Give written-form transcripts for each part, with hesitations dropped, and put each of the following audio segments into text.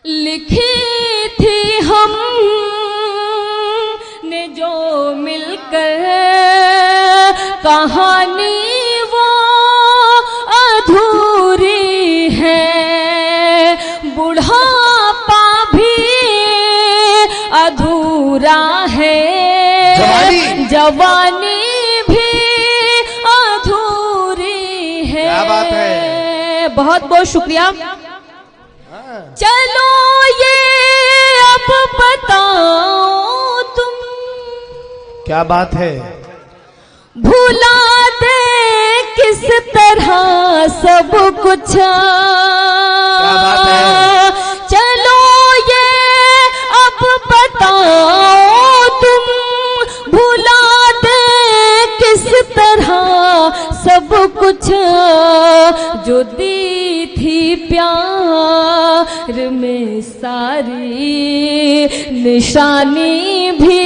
लिखी थी हम ने जो मिलकर कहानी वो अधूरी है, बुढ़ापा भी अधूरा है, जवानी भी अधूरी है। क्या बात है, बहुत बहुत शुक्रिया। चलो ये अब बताओ तुम, क्या बात है, भुला दे किस तरह सब कुछ। क्या बात है, चलो ये अब बताओ तुम, भुला दे किस तरह सब कुछ, जो दी थी प्यार में सारी निशानी भी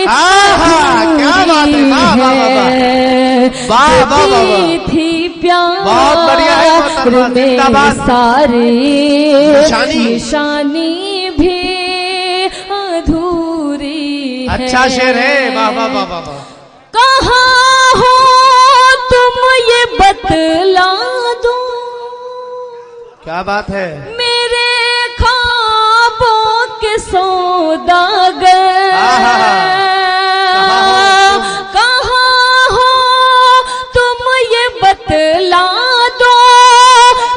क्या बात है, वाह वाह वाह, दी थी प्यार बहुत बढ़िया है, में सारी निशानी भी अधूरी है। अच्छा शेर है, वाह वाह वाह वाह। कहाँ हो तुम ये बतला दो, क्या बात है, मेरे ख्वाबों के सौदागर। कहाँ हो तुम ये बतला दो,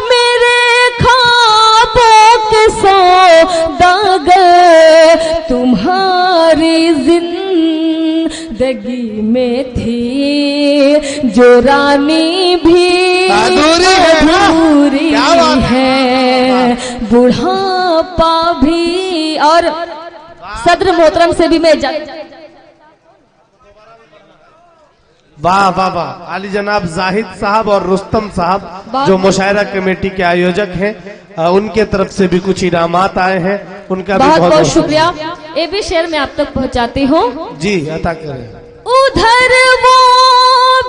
मेरे ख्वाबों के सौदागर। तुम्हारी जिंदगी में थी जो रानी भी अधूरी है, बुढ़ापा भी। और सदर मोहतरम से भी मैं वाह वाह वाह। आली जनाब जाहिद साहब और रुस्तम साहब जो मुशायरा कमेटी के आयोजक हैं, उनके तरफ से भी कुछ इनामात आए हैं, उनका भी बहुत बहुत शुक्रिया। ये भी शेर मैं आप तक पहुंचाती हूँ। जी अता करें। उधर वो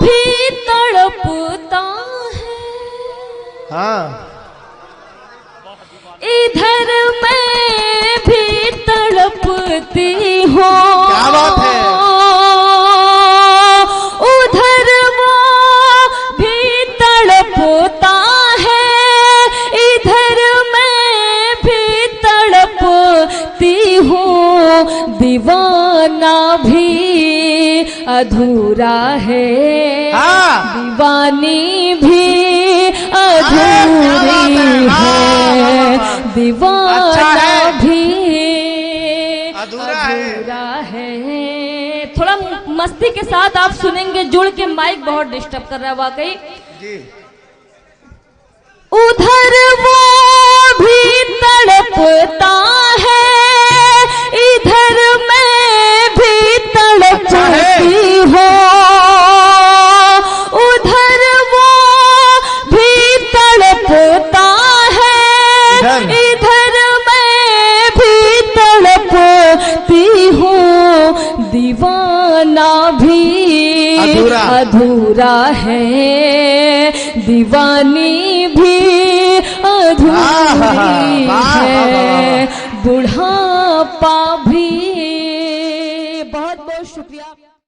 भी तड़पता है, हाँ, इधर मैं भी तड़पती हूँ। क्या बात है, उधर वो भी तड़पता है, इधर मैं भी तड़पती हूँ। दीवाना भी अधूरा है, दीवानी भी अधूरी है, दीवाना भी अधूरा है। थोड़ा मस्ती के साथ आप सुनेंगे, जुड़ के माइक बहुत डिस्टर्ब कर रहा है वाकई। उधर वो भी तड़पता है, इधर मैं भी तड़पती हूँ। उधर वो भी तड़पता है, इधर मैं भी तड़पती हूँ। दीवाना भी अधूरा है, दीवानी भी अधूरी है, बुढ़ापा